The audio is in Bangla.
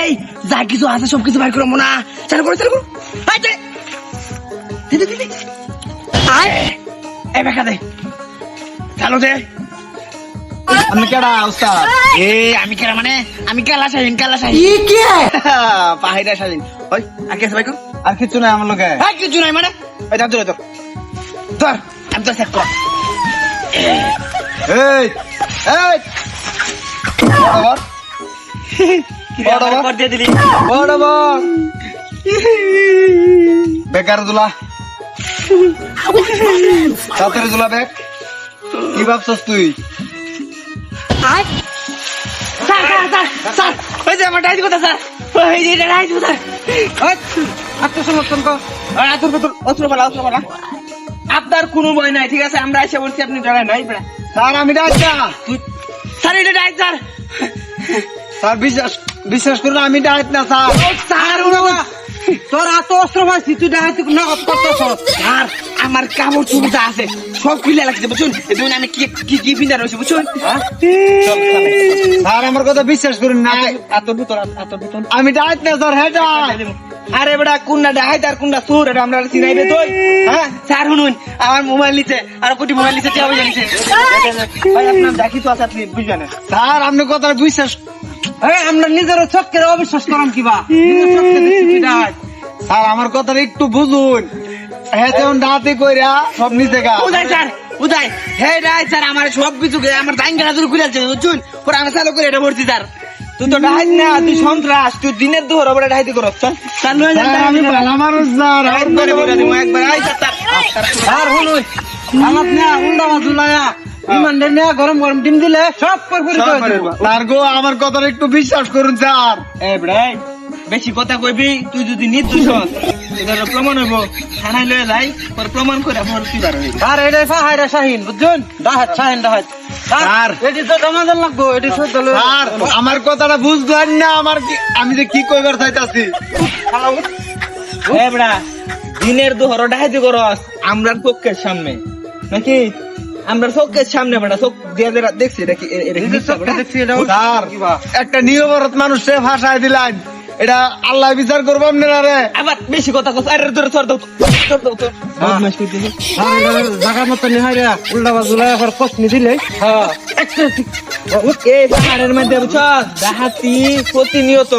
এই যা কিছু আছে সবকিছু বাইর করবো না, চালু করো চালু করো। এই বেকা দে, চালু দে। আপনি কেডা উস্তাদ? আমি কেলা মানে আমি কেলা শাহিন পাহাড়া শাহিন। ওই আর কি আছে ভাই? আর কিছু নাই আমার লোকে। কিছু নাই মানে ওই ধর ধর ধর আমি তো চেক কর। এই এই দিয়ে দিলি বড় বেকার দুলা তাড়াতাড়ি দুলা বেক। কি ভাবছস তুই? স্যার ওই যে আমার ডাইজ কথা স্যার, ওই যে ডাইজ কথা। আত্মসমর্পণ কর। অস্ত্র পালা আপনার কোনো ভয় নাই, ঠিক আছে? আমরা এসে বলছি, আপনি ডরায় নাই। স্যার আমি ডাক্তার। স্যার এটা ডাইজ স্যার। স্যার বিশ্বাস করুন আমি ডাক্তার না স্যার। স্যার তোর এত অস্ত্র পাইছি তুই ডাক্তার নগদ করতেছ। স্যার আমার কাপড় চুপড় যা আছে সব খুলে লাগছে বুঝুন, এজন্য আমি কি কি কি ফিন্দার রয়েছে বুঝুন। স্যার আমার কথা বিশ্বাস করুন না, এত ভিতর আমি ডাক্তার না স্যার। হ্যাঁ আরে বেটা কোনটা ডাহাই আর কোনটা সুর এটা আমরা চিনাইবে তুই? হ্যাঁ স্যার শুনুন, আমার মোবাইল নিচে আর কোটি মোবাইল নিচে টিয়া বুঝে নিচে ভাই আপনার দেখি তো আছে, আপনি বুঝবেন স্যার আপনি কথা বিশ্বাস। আমরা নিজের চোখকে অবিশ্বাস করাম কিবা। স্যার আমার কথা একটু বুঝুন। হ্যাঁ যেমন ডাতে কইরা সব নিচে গা উদয় স্যার উদয় হে রাই স্যার আমার সব কিছু আমার টাইঙ্গা দূর খুলে আছে বুঝুন, পরে আমি চালু করে এটা ভর্তি স্যার। তুই তো ডাহাই না, তুই সন্ত্রাস, তুই দিনের দুপুর ওপরে ডাহাইতে করছ। স্যার লয়ে যান, আমি ভালো মানুষ স্যার। একবারে বলে দিমু একবার। আই স্যার স্যার শুনুন আমার না উন্ডা মাছুলায়া বিমানটা নিয়ে গরম গরম ডিম দিলে সব পরপুরি করে দেব। স্যার গো আমার কথা একটু বিশ্বাস করুন স্যার। এ ব্রাই বেশি কথা কইবি, তুই যদি নির্দোষ হস এটার প্রমাণ হইব, থানায় লয়ে যাই পরে প্রমাণ করে ভর্তি বার হইব। স্যার এটাই পাহাড়া শাহিন বুঝছেন, ডাহাত শাহিন ডাহাত। স্যার এটি তো জমাদার লাগবো, এটি সহ্য হলো। স্যার আমার কথাটা বুঝলেন না, আমার আমি যে কি কইবার চাইতাছি। এ ব্রা দিনের দুহর ডাহাইতে করস আমরার চোখের সামনে নাকি? আমরা চোখের সামনে বেটা চোখ দিয়ে দেখছি এটা কি স্যার একটা নিয়মরত মানুষে ভাষায় দিলেন, এটা আল্লাহ বিচার করবো আপনারা রে। আবার বেশি কথা কস। আরে তোর তোর দাও তোর বদমাশ করতেছিস। জায়গা মতো নিহারে উল্টা বাজুলা এখন প্রশ্ন দিলে এই পাহাড়ের মধ্যে বুঝছ ডাহাতি প্রতিনিয়ত